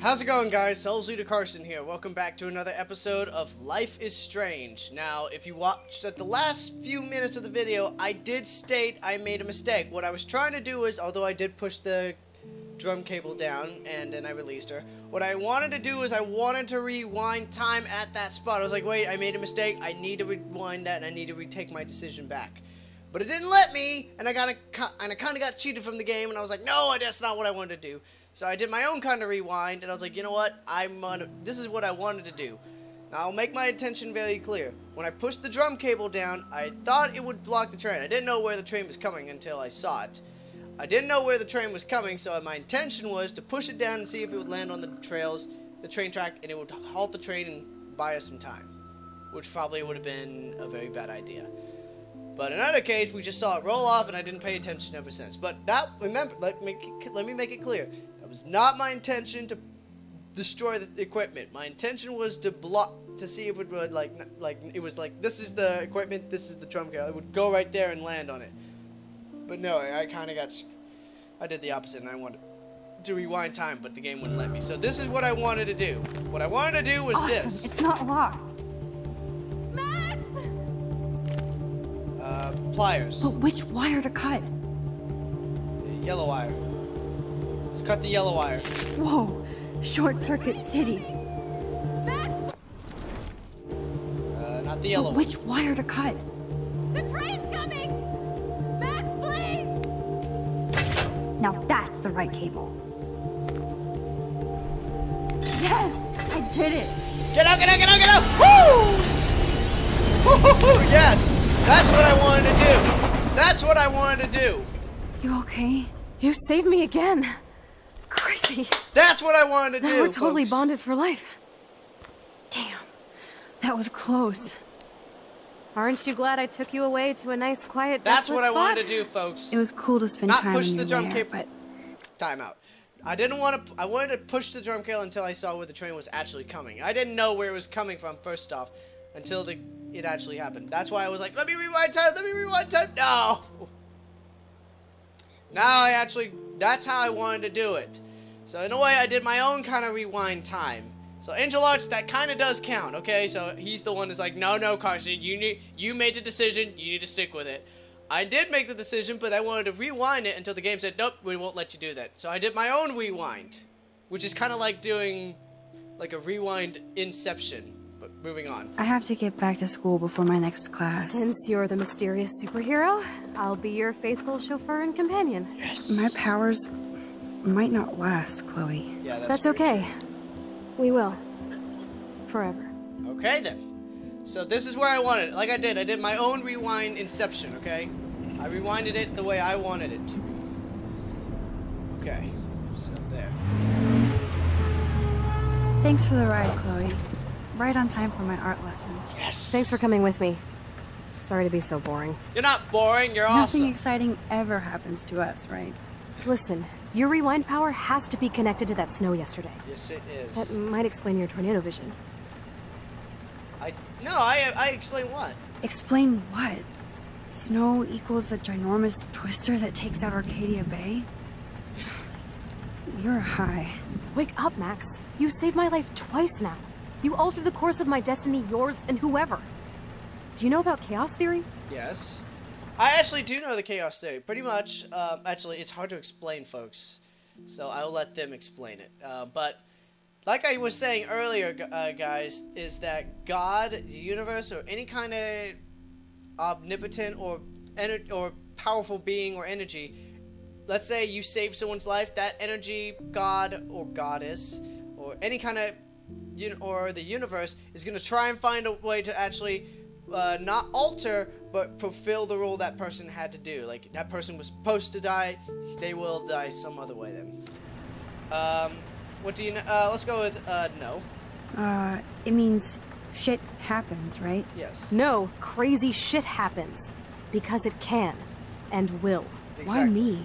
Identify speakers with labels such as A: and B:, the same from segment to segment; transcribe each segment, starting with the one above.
A: How's it going, guys? SelvsLeaderCarson here. Welcome back to another episode of Life is Strange. Now, if you watched at the last few minutes of the video, I did state I made a mistake. What I was trying to do is, although I did push the drum cable down and then I released her, what I wanted to do is I wanted to rewind time at that spot. I was like, wait, I made a mistake. I need to rewind that and I need to retake my decision back. But it didn't let me, and I kind of got cheated from the game, and I was like, no, that's not what I wanted to do. So I did my own kind of rewind, and I was like, you know what, this is what I wanted to do. Now, I'll make my intention very clear. When I pushed the drum cable down, I thought it would block the train. I didn't know where the train was coming until I saw it. I didn't know where the train was coming, so my intention was to push it down and see if it would land on the train track, and it would halt the train and buy us some time. Which probably would have been a very bad idea. But in either case, we just saw it roll off, and I didn't pay attention ever since. But that, remember, let me make it clear. That was not my intention to destroy the equipment. My intention was to block, to see if it would, it was like, this is the equipment, this is the drum cable. It would go right there and land on it. But no, I did the opposite, and I wanted to rewind time, but the game wouldn't let me. So this is what I wanted to do. What I wanted to do was this.
B: It's not locked.
A: Pliers.
B: But which wire to cut?
A: Yellow wire. Let's cut the yellow wire.
B: Whoa! Short Circuit City.
A: Not the yellow
B: but which wire to cut?
C: The train's coming! Max, please!
B: Now that's the right cable. Yes! I did it!
A: Get out, get out, get out, get out! Woo! Woo-hoo-hoo! Yes! That's what I wanted to do! That's what I wanted to do!
B: You okay? You saved me again! Crazy!
A: That's what I wanted to do!
B: We're totally
A: folks.
B: bonded for life. Damn. That was close.
C: Aren't you glad I took you away to a nice, quiet,
A: That's what I
C: spot?
A: wanted to do, folks.
B: It was cool to spend
A: Not
B: time
A: push
B: in
A: the
B: your
A: drum
B: lair,
A: cable.
B: but...
A: Time out. I wanted to push the drum cable until I saw where the train was actually coming. I didn't know where it was coming from, first off, until it actually happened. That's why I was like, let me rewind time, let me rewind time. No! Now that's how I wanted to do it. So in a way, I did my own kind of rewind time. So Angel Arts, that kind of does count, okay? So he's the one that's like, no, Carson, you made the decision, you need to stick with it. I did make the decision, but I wanted to rewind it until the game said, nope, we won't let you do that. So I did my own rewind, which is kind of like doing like a rewind inception. But moving on.
B: I have to get back to school before my next class.
C: Since you're the mysterious superhero, I'll be your faithful chauffeur and companion.
A: Yes.
B: My powers might not last, Chloe.
A: Yeah,
C: That's okay. We will. Forever.
A: Okay, then. So this is where I wanted it. Like I did my own rewind inception, okay? I rewinded it the way I wanted it to. Okay. So there.
B: Thanks for the ride, Chloe. Right on time for my art lesson.
A: Yes.
C: Thanks for coming with me. Sorry to be so boring.
A: You're not boring, you're
B: Nothing
A: awesome.
B: exciting ever happens to us, right?
C: Listen, your rewind power has to be connected to that snow yesterday.
A: Yes, it is.
C: That might explain your tornado vision.
A: I explain what?
B: Explain what? Snow equals a ginormous twister that takes out Arcadia Bay? You're high.
C: Wake up, Max. You saved my life twice now. You altered the course of my destiny, yours, and whoever. Do you know about chaos theory?
A: Yes. I actually do know the chaos theory. Pretty much, actually, it's hard to explain, folks. So I'll let them explain it. But like I was saying earlier, guys, is that God, the universe, or any kind of omnipotent or powerful being or energy, let's say you save someone's life, that energy, God or goddess, or any kind of, or the universe, is going to try and find a way to actually not alter, but fulfill the role that person had to do. Like, that person was supposed to die, they will die some other way then. What do you know? Let's go with, no.
B: It means shit happens, right?
A: Yes.
C: No, crazy shit happens. Because it can. And will.
B: Why me?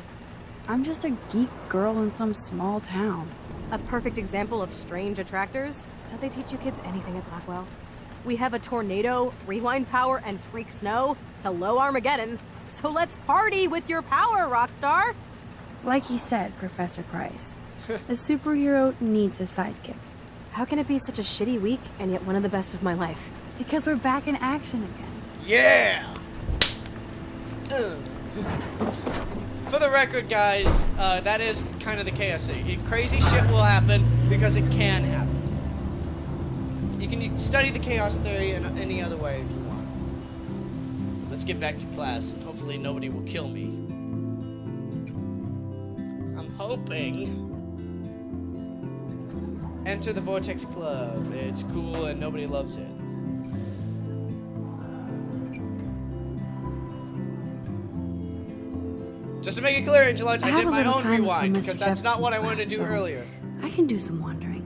B: I'm just a geek girl in some small town.
C: A perfect example of strange attractors? Don't they teach you kids anything at Blackwell? We have a tornado, rewind power, and freak snow. Hello, Armageddon. So let's party with your power, Rockstar!
B: Like you said, Professor Price. A superhero needs a sidekick.
C: How can it be such a shitty week and yet one of the best of my life?
B: Because we're back in action again.
A: Yeah! For the record, guys, that is kind of the KSC. Crazy shit will happen because it can happen. You can study the chaos theory in any other way if you want. Let's get back to class. Hopefully nobody will kill me. I'm hoping. Enter the Vortex Club. It's cool and nobody loves it. Just to make it clear, Angela, I did my own rewind because that's not what I wanted to do earlier.
B: I can do some wandering.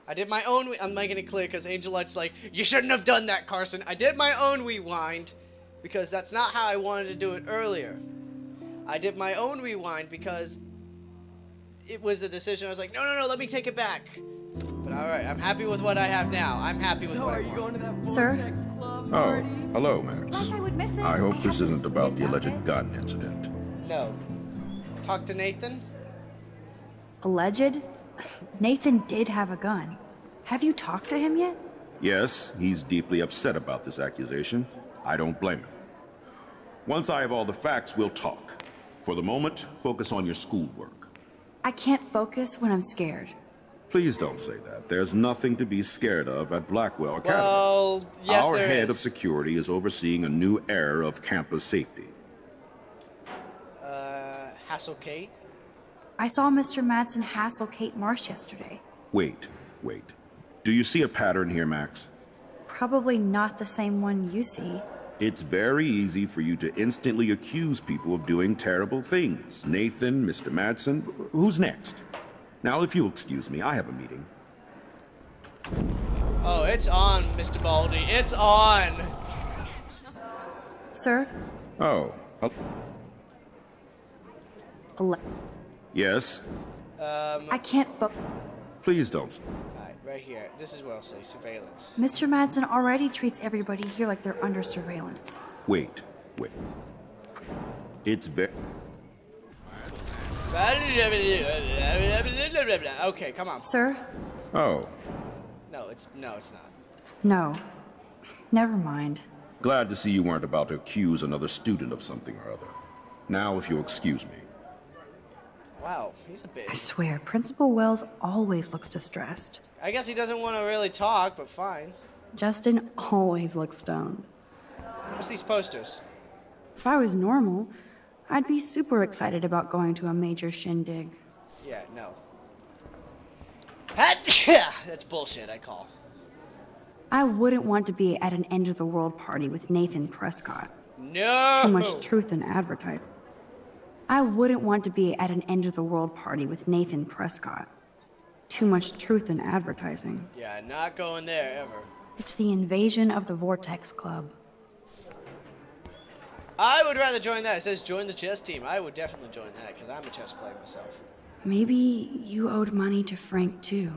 A: I did my own. I'm making it clear because Angelite's like, you shouldn't have done that, Carson. I did my own rewind because that's not how I wanted to do it earlier. I did my own rewind because it was the decision. I was like, no, let me take it back. But all right, I'm happy with what I have now. I'm happy with what I want.
B: Sir?
D: Oh, hello, Max.
B: I would miss it.
D: I hope this isn't about the alleged gun incident.
A: No. Talk to Nathan.
B: Alleged? Nathan did have a gun. Have you talked to him yet?
D: Yes, he's deeply upset about this accusation. I don't blame him. Once I have all the facts, we'll talk. For the moment, focus on your schoolwork.
B: I can't focus when I'm scared.
D: Please don't say that. There's nothing to be scared of at Blackwell Academy.
A: Well, yes,
D: Our
A: there
D: head
A: is.
D: of security is overseeing a new era of campus safety.
A: Hassle Kate.
B: I saw Mr. Madsen hassle Kate Marsh yesterday.
D: Wait. Do you see a pattern here, Max?
B: Probably not the same one you see.
D: It's very easy for you to instantly accuse people of doing terrible things. Nathan, Mr. Madsen, who's next? Now, if you'll excuse me, I have a meeting.
A: Oh, it's on, Mr. Baldy. It's on.
B: Sir?
D: Oh, yes?
B: I can't
D: Please don't.
A: Alright, right here. This is where I'll say surveillance.
B: Mr. Madsen already treats everybody here like they're under surveillance.
D: Wait. It's very...
A: Okay, come on.
B: Sir?
D: Oh,
A: No, it's not.
B: No. Never mind.
D: glad to see you weren't about to accuse another student of something or other. Now, if you'll excuse me.
A: Wow, he's a bit.
B: I swear, Principal Wells always looks distressed.
A: I guess he doesn't want to really talk, but fine.
B: Justin always looks stoned.
A: What's these posters?
B: If I was normal, I'd be super excited about going to a major shindig.
A: Yeah, no. That's bullshit, I call.
B: I wouldn't want to be at an end-of-the-world party with Nathan Prescott.
A: No!
B: Too much truth in advertising. I wouldn't want to be at an end-of-the-world party with Nathan Prescott. Too much truth in advertising.
A: Yeah, not going there ever.
B: It's the invasion of the Vortex Club.
A: I would rather join that. It says join the chess team. I would definitely join that because I'm a chess player myself.
B: Maybe you owed money to Frank, too.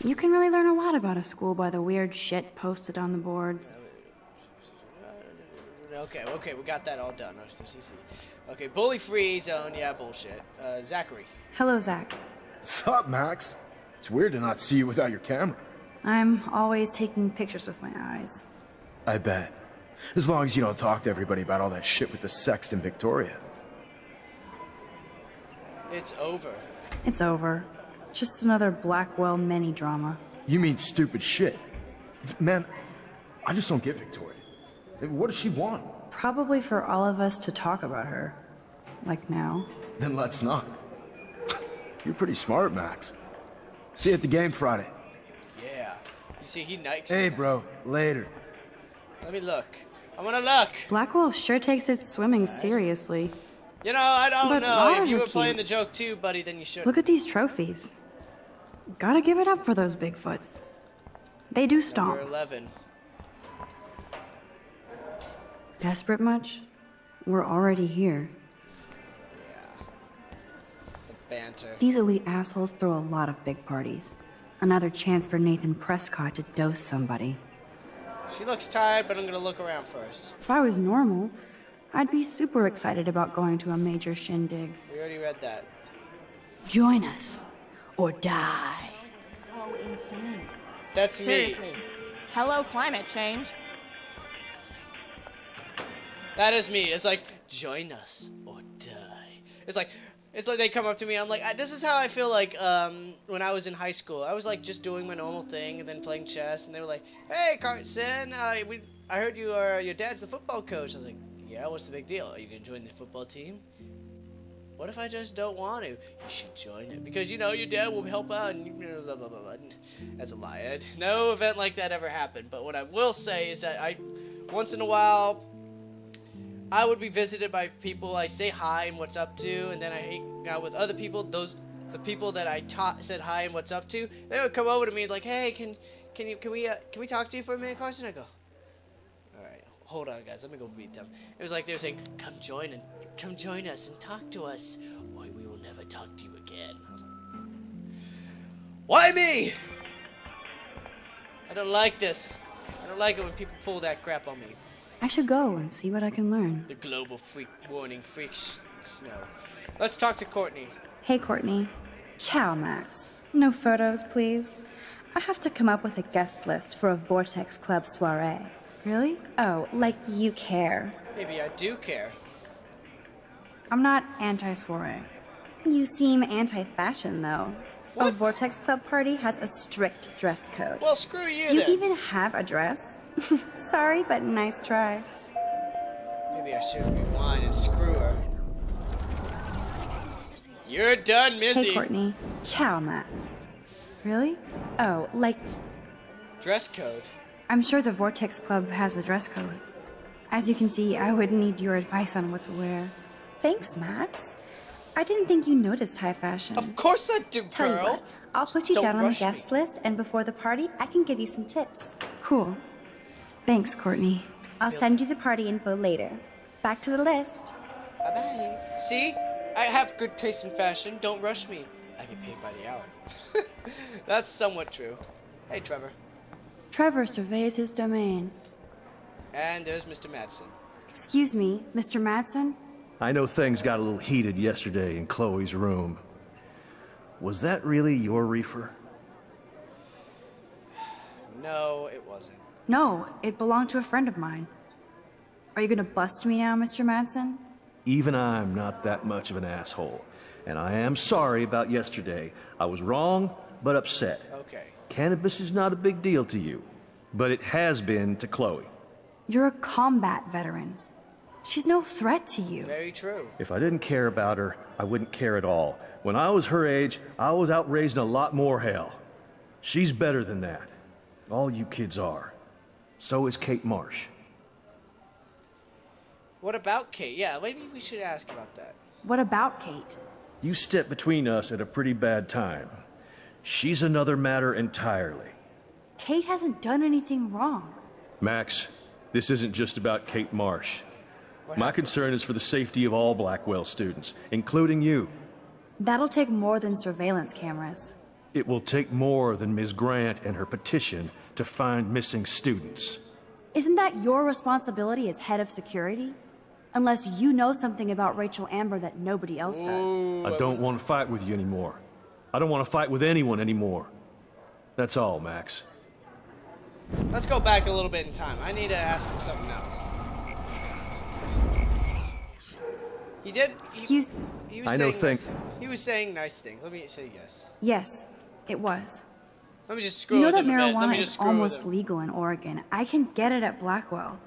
B: You can really learn a lot about a school by the weird shit posted on the boards.
A: Okay, we got that all done. Okay, bully-free zone. Yeah, bullshit. Zachary.
B: Hello, Zach.
E: Sup, Max? It's weird to not see you without your camera.
B: I'm always taking pictures with my eyes.
E: I bet. As long as you don't talk to everybody about all that shit with the sext in Victoria.
A: It's over.
B: It's over. Just another Blackwell mini-drama.
E: You mean stupid shit. Man, I just don't get Victoria. What does she want?
B: Probably for all of us to talk about her. Like now.
E: Then let's not. You're pretty smart, Max. See you at the game Friday.
A: Yeah. You see, he nikes
E: Hey,
A: me.
E: bro. Later.
A: Let me look. I want to look.
B: Blackwell sure takes its swimming seriously.
A: You know, I don't
B: But
A: know.
B: Laura's
A: If you
B: are
A: were playing
B: cute.
A: the joke too, buddy, then you should.
B: Look at these trophies. Gotta give it up for those Bigfoots. They do stomp.
A: Number 11.
B: Desperate much? We're already here.
A: Yeah. The banter.
B: These elite assholes throw a lot of big parties. Another chance for Nathan Prescott to dose somebody.
A: She looks tired, but I'm gonna look around first.
B: If I was normal, I'd be super excited about going to a major shindig.
A: We already read that.
B: Join us, or die.
F: So insane.
A: That's me.
F: Seriously. Hello, climate change.
A: That is me. It's like, join us or die. It's like they come up to me. I'm like, this is how I feel like when I was in high school. I was like just doing my normal thing and then playing chess, and they were like, "Hey, Carson, I heard your dad's the football coach." I was like, "Yeah, what's the big deal? Are you gonna join the football team?" What if I just don't want to? You should join it because your dad will help out and blah blah blah blah. That's a lie. No event like that ever happened. But what I will say is that once in a while, I would be visited by people I say hi and what's up to, and then I hang out with other people. The people that I said hi and what's up to, they would come over to me like, "Hey, can we talk to you for a minute, Carson?" I go, "All right, hold on, guys, let me go meet them." It was like they were saying, come join us and talk to us, or we will never talk to you again." I was like, why me? I don't like this. I don't like it when people pull that crap on me.
B: I should go and see what I can learn.
A: The global freaks snow. Let's talk to Courtney.
B: Hey, Courtney. Ciao, Max. No photos, please. I have to come up with a guest list for a Vortex Club soiree. Really? Oh, like you care.
A: Maybe I do care.
B: I'm not anti-soiree. You seem anti-fashion, though. A
A: What?
B: Vortex Club party has a strict dress code.
A: Well, screw you
B: Do you
A: then.
B: even have a dress? Sorry, but nice try.
A: Maybe I should rewind and screw her. You're done, Missy.
B: Hey, Courtney. Ciao, Matt. Really? Oh, like,
A: Dress code.
B: I'm sure the Vortex Club has a dress code. As you can see, I would need your advice on what to wear. Thanks, Max. I didn't think you noticed high fashion.
A: Of course I do,
B: Tell you
A: girl.
B: what, I'll put you
A: Don't
B: down on the
A: rush
B: guest
A: me.
B: list, and before the party, I can give you some tips. Cool. Thanks, Courtney. I'll send you the party info later. Back to the list.
A: Bye-bye. See? I have good taste in fashion. Don't rush me. I get paid by the hour. That's somewhat true. Hey, Trevor.
B: Trevor surveys his domain.
A: And there's Mr. Madsen.
B: Excuse me, Mr. Madsen?
E: I know things got a little heated yesterday in Chloe's room. Was that really your reefer?
A: No, it wasn't.
B: No, it belonged to a friend of mine. Are you gonna bust me now, Mr. Madsen?
E: Even I'm not that much of an asshole. And I am sorry about yesterday. I was wrong, but upset.
A: Okay.
E: Cannabis is not a big deal to you, but it has been to Chloe.
B: You're a combat veteran. She's no threat to you.
A: Very true.
E: If I didn't care about her, I wouldn't care at all. When I was her age, I was out raising a lot more hell. She's better than that. All you kids are. So is Kate Marsh.
A: What about Kate? Yeah, maybe we should ask about that.
B: What about Kate?
E: You stepped between us at a pretty bad time. She's another matter entirely.
B: Kate hasn't done anything wrong.
E: Max, this isn't just about Kate Marsh. My concern is for the safety of all Blackwell students, including you.
B: That'll take more than surveillance cameras.
E: It will take more than Ms. Grant and her petition to find missing students.
B: Isn't that your responsibility as head of security? Unless you know something about Rachel Amber that nobody else does.
E: I don't want to fight with you anymore. I don't want to fight with anyone anymore. That's all, Max.
A: Let's go back a little bit in time. I need to ask him something else. He did.
B: Excuse...
A: He was
E: I know
A: saying
E: things.
A: He was saying nice things. Let me say yes.
B: Yes, it was.
A: Let me just screw
B: You know
A: with
B: that
A: him a bit. Let me
B: marijuana
A: just
B: is
A: screw with
B: almost
A: him.
B: legal in Oregon. I can get it at Blackwell.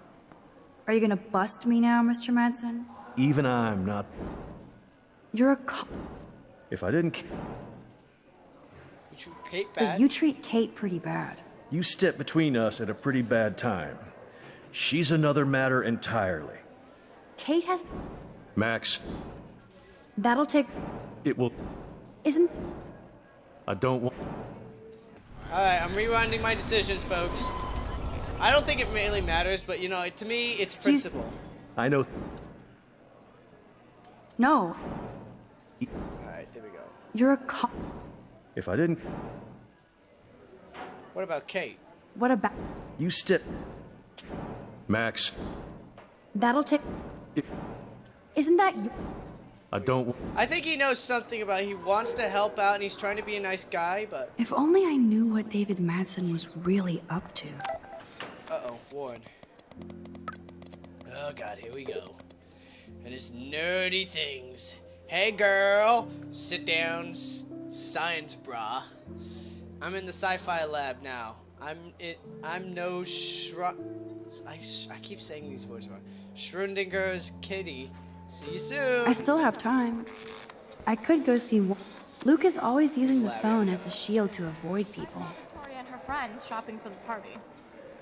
B: Are you gonna bust me now, Mr. Madsen?
E: Even I'm not.
B: You're a
E: If I didn't.
A: You treat Kate
B: But
A: bad.
B: you treat Kate pretty bad.
E: You stepped between us at a pretty bad time. She's another matter entirely.
B: Kate has...
E: Max,
B: That'll take...
E: it will.
B: Isn't...
E: I don't want.
A: Alright, I'm rewinding my decisions, folks. I don't think it really matters, but you know, to me, it's
B: Excuse-
A: principle.
E: I know.
B: No.
A: Alright, there we go.
B: You're a
E: If I didn't.
A: What about Kate?
B: What about...
E: You step. Max,
B: That'll take... Isn't that you?
E: I don't...
A: I think he knows something about he wants to help out and he's trying to be a nice guy, but...
B: If only I knew what David Madsen was really up to.
A: Uh-oh, Warren. Oh god, here we go. And his nerdy things. Hey girl, sit down, science brah. I'm in the sci-fi lab now. I'm no I keep saying these words wrong. Schrödinger's kitty. See you soon.
B: I still have time. I could go see... Luke is always using the phone as a shield to avoid people.
F: Victoria and her friends shopping for the party.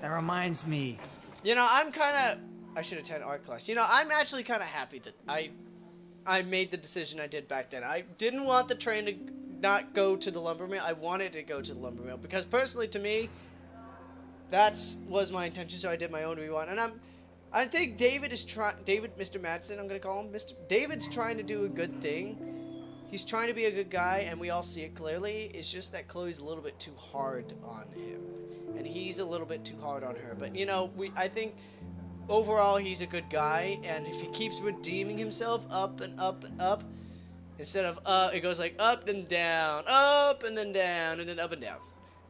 G: That reminds me.
A: You know, I'm kind of... I should attend art class. You know, I'm actually kind of happy that I made the decision I did back then. I didn't want the train to not go to the lumber mill. I wanted to go to the lumber mill because personally to me, that was my intention, so I did my own rewind. And I think David, Mr. Madsen, I'm going to call him. David's trying to do a good thing. He's trying to be a good guy, and we all see it clearly. It's just that Chloe's a little bit too hard on him. And he's a little bit too hard on her. But, you know, I think overall he's a good guy, and if he keeps redeeming himself up and up and up, instead of it goes like up and down, and then down, and then up and down.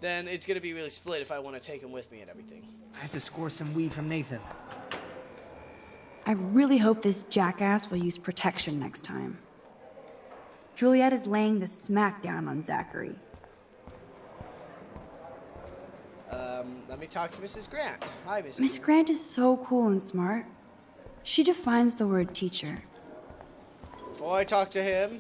A: Then it's going to be really split if I want to take him with me and everything.
G: I have to score some weed from Nathan.
B: I really hope this jackass will use protection next time. Juliet is laying the smackdown on Zachary.
A: Let me talk to Mrs. Grant. Hi, Mrs.
B: Miss Grant is so cool and smart. She defines the word teacher.
A: Before I talk to him,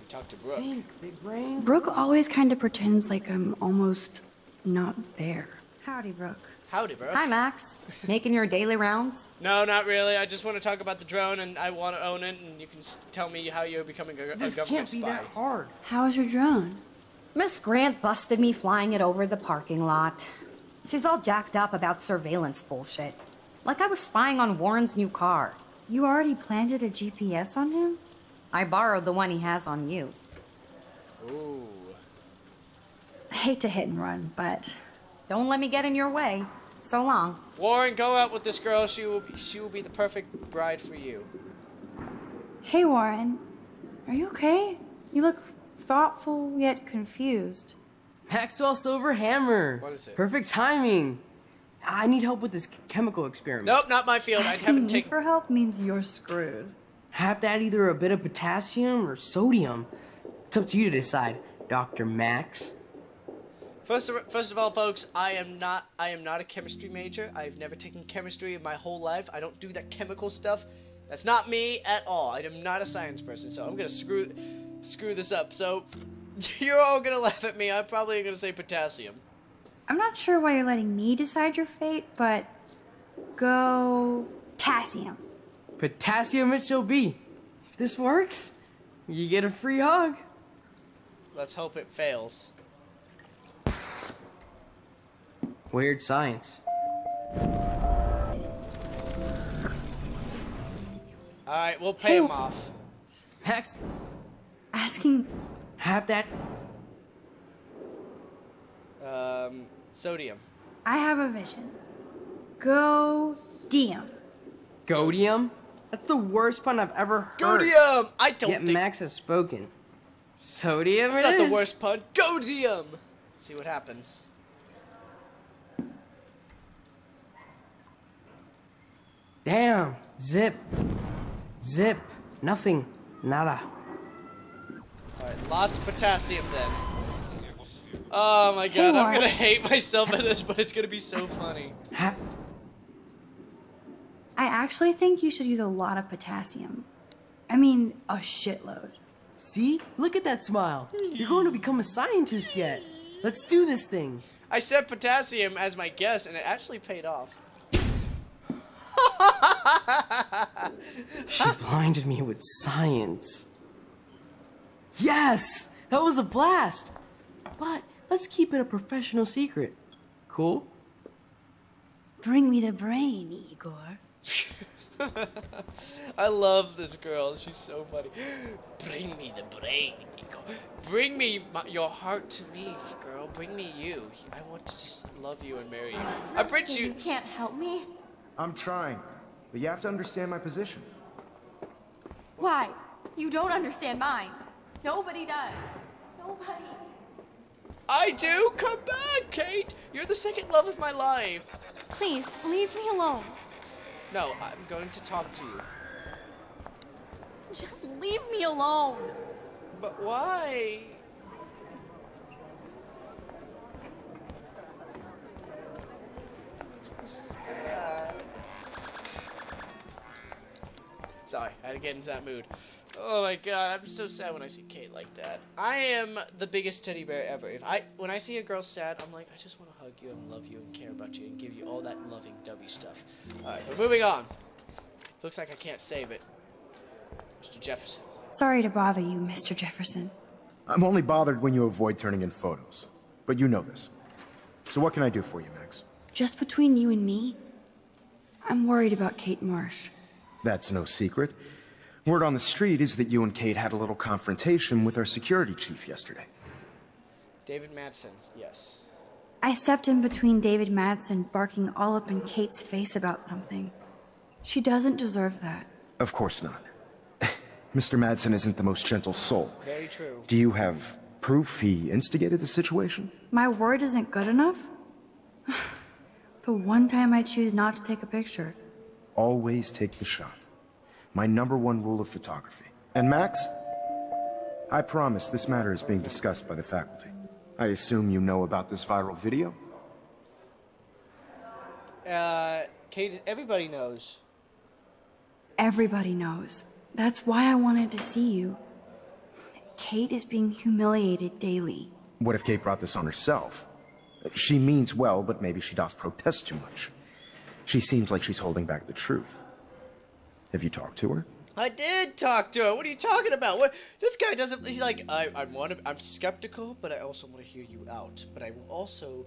A: we talk to Brooke.
G: Think, big brain.
B: Brooke always kind of pretends like I'm almost not there. Howdy, Brooke.
A: Howdy, Brooke.
C: Hi, Max. Making your daily rounds?
A: No, not really. I just want to talk about the drone, and I want to own it, and you can tell me how you're becoming a
G: This
A: government
G: can't be
A: spy.
G: that hard.
B: How is your drone?
C: Miss Grant busted me flying it over the parking lot. She's all jacked up about surveillance bullshit. Like I was spying on Warren's new car.
B: You already planted a GPS on him?
C: I borrowed the one he has on you.
A: Ooh.
B: I hate to hit and run, but
C: Don't let me get in your way. So long.
A: Warren, go out with this girl. She will be the perfect bride for you.
B: hey, Warren. Are you okay? You look thoughtful yet confused.
H: Maxwell Silver Hammer.
A: What is it?
H: Perfect timing. I need help with this chemical experiment.
A: Nope, not my field. I
B: Asking
A: haven't
B: me
A: taken.
B: for help means you're screwed.
H: Have to add either a bit of potassium or sodium. It's up to you to decide, Dr. Max.
A: First of all, folks, I am not a chemistry major. I've never taken chemistry in my whole life. I don't do that chemical stuff. That's not me at all. I am not a science person, so I'm gonna screw this up. So you're all gonna laugh at me. I'm probably gonna say potassium.
B: I'm not sure why you're letting me decide your fate, but go potassium.
H: Potassium it shall be. If this works, you get a free hug.
A: Let's hope it fails.
H: Weird science.
A: All right, we'll pay him off.
H: Max,
B: Asking
H: have that.
A: Sodium.
B: I have a vision. Go Diem.
H: Godium? That's the worst pun I've ever heard.
A: Godium! I don't
H: Yet
A: think
H: Max has spoken. Sodium
A: it's
H: it
A: not
H: is.
A: the worst pun. Godium! Let's see what happens.
H: Damn. Zip. Zip. Nothing. Nada.
A: Alright, lots of potassium then. Oh my god, I'm
B: Warren.
A: gonna hate myself at this, but it's gonna be so funny.
H: Ha-
B: I actually think you should use a lot of potassium. I mean, a shitload.
H: See? Look at that smile. You're going to become a scientist yet. Let's do this thing.
A: I said potassium as my guess, and it actually paid off.
H: She blinded me with science. Yes! That was a blast! But let's keep it a professional secret. Cool?
B: Bring me the brain, Igor.
A: I love this girl. She's so funny. Bring me the brain, Nico. Bring me your heart to me, girl. Bring me you. I want to just love you and marry you. I bet
F: You
A: you.
F: can't help me?
I: I'm trying. but you have to understand my position.
F: Why? You don't understand mine. Nobody does. Nobody.
A: I do? Come back, Kate! You're the second love of my life.
F: Please, leave me alone.
A: No, I'm going to talk to you.
F: Just leave me alone.
A: But why? Sorry, I had to get into that mood. Oh my god, I'm so sad when I see Kate like that. I am the biggest teddy bear ever. When I see a girl sad, I'm like, I just want to hug you and love you and care about you and give you all that loving dovey stuff. Alright, but moving on. Looks like I can't save it. Mr. Jefferson.
B: Sorry to bother you, Mr. Jefferson.
I: I'm only bothered when you avoid turning in photos. But you know this. So what can I do for you, Max?
B: Just between you and me, I'm worried about Kate Marsh.
I: That's no secret. Word on the street is that you and Kate had a little confrontation with our security chief yesterday.
A: David Madsen, yes.
B: I stepped in between David Madsen barking all up in Kate's face about something. She doesn't deserve that.
I: Of course not. Mr. Madsen isn't the most gentle soul.
A: Very true.
I: Do you have proof he instigated the situation?
B: My word isn't good enough? The one time I choose not to take a picture.
I: Always take the shot. My #1 rule of photography. And Max, I promise this matter is being discussed by the faculty. I assume you know about this viral video?
A: Kate, everybody knows.
B: Everybody knows. That's why I wanted to see you. Kate is being humiliated daily.
I: What if Kate brought this on herself? She means well, but maybe she doth protest too much. She seems like she's holding back the truth. Have you talked to her?
A: I did talk to her. What are you talking about? What? This guy doesn't. He's like, I'm skeptical, but I also want to hear you out. But I will also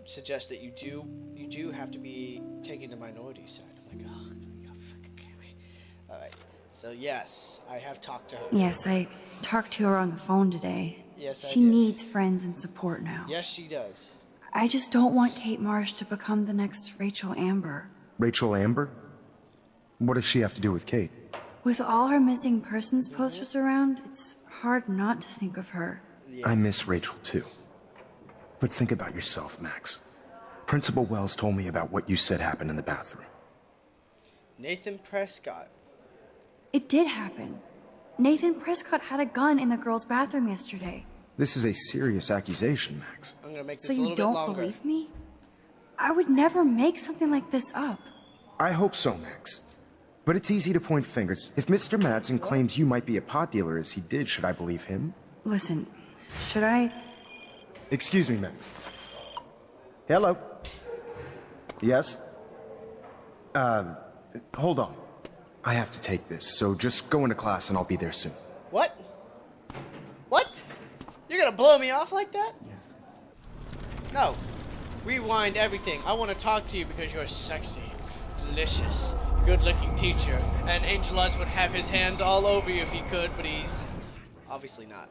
A: suggest that you do have to be taking the minority side. I'm like, oh, you fucking kidding me. All right. So yes, I have talked to her.
B: Yes, I talked to her on the phone today.
A: Yes, I
B: She
A: did.
B: needs friends and support now.
A: Yes, she does.
B: I just don't want Kate Marsh to become the next Rachel Amber.
I: Rachel Amber? What does she have to do with Kate?
B: With all her missing persons posters around, it's hard not to think of her.
A: Yeah.
I: I miss Rachel too. But think about yourself, Max. Principal Wells told me about what you said happened in the bathroom.
A: Nathan Prescott.
B: It did happen. Nathan Prescott had a gun in the girls' bathroom yesterday.
I: This is a serious accusation, Max.
A: I'm gonna make this
B: So
A: a
B: you
A: little bit
B: don't
A: longer.
B: believe me? I would never make something like this up.
I: I hope so, Max. But it's easy to point fingers. If Mr. Madsen claims you might be a pot dealer as he did, should I believe him?
B: Listen, should I?
I: Excuse me, Max. Hello? Yes? Hold on. I have to take this, so just go into class and I'll be there soon.
A: What? What? You're gonna blow me off like that?
I: Yes.
A: No. Rewind everything. I want to talk to you because you're sexy, delicious, good-looking teacher. And Angel Lutz would have his hands all over you if he could, but he's obviously not.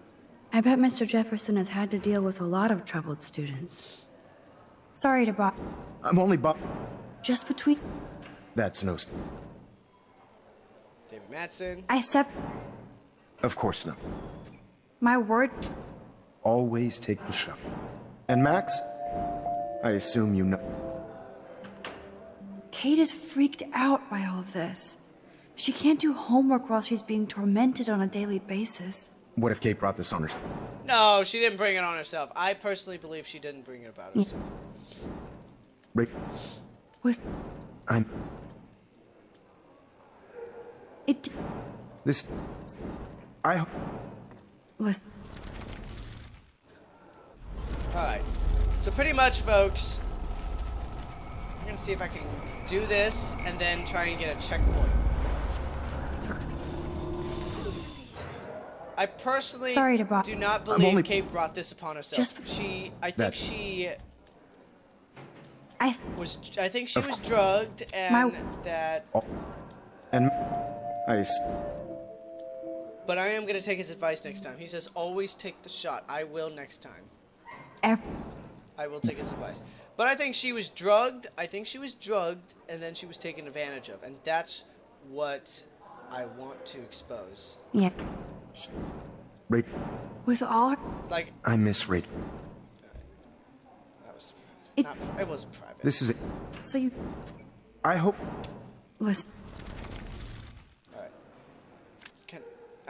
B: I bet Mr. Jefferson has had to deal with a lot of troubled students. Sorry to bother.
I: I'm only
B: Just between...
I: That's no...
A: David Madsen.
B: I stepped...
I: Of course not.
B: My word...
I: Always take the shot. And Max, I assume you know...
B: Kate is freaked out by all of this. She can't do homework while she's being tormented on a daily basis.
I: What if Kate brought this on herself?
A: No, she didn't bring it on herself. I personally believe she didn't bring it about herself.
B: With...
I: I'm...
B: It...
I: This... I...
B: Listen...
A: Alright. So pretty much, folks, I'm gonna see if I can do this and then try and get a checkpoint. I personally
B: Sorry to bother.
A: do not believe Kate brought this upon herself. I think she was drugged and that...
I: And...
A: But I am gonna take his advice next time. He says, always take the shot. I will next time. I will take his advice. But I think she was drugged. I think she was drugged, and then she was taken advantage of. And that's what I want to expose.
B: Yeah.
I: Rachel,
B: With all her...
A: It's like,
I: I miss Rachel.
A: that was not, it wasn't private.
I: This is it.
B: So you...
I: I hope...
B: Listen.
A: Alright.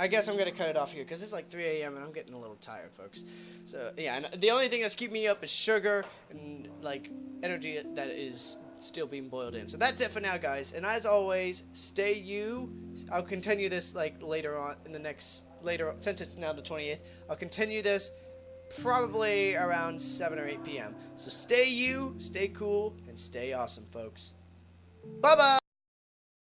A: I guess I'm going to cut it off here, because it's like 3 a.m. and I'm getting a little tired, folks. So, yeah, and the only thing that's keeping me up is sugar and, like, energy that is still being boiled in. So that's it for now, guys. And as always, stay you. I'll continue this, like, later on in the next... since it's now the 28th, I'll continue this probably around 7 or 8 p.m. So stay you, stay cool, and stay awesome, folks. Bye-bye!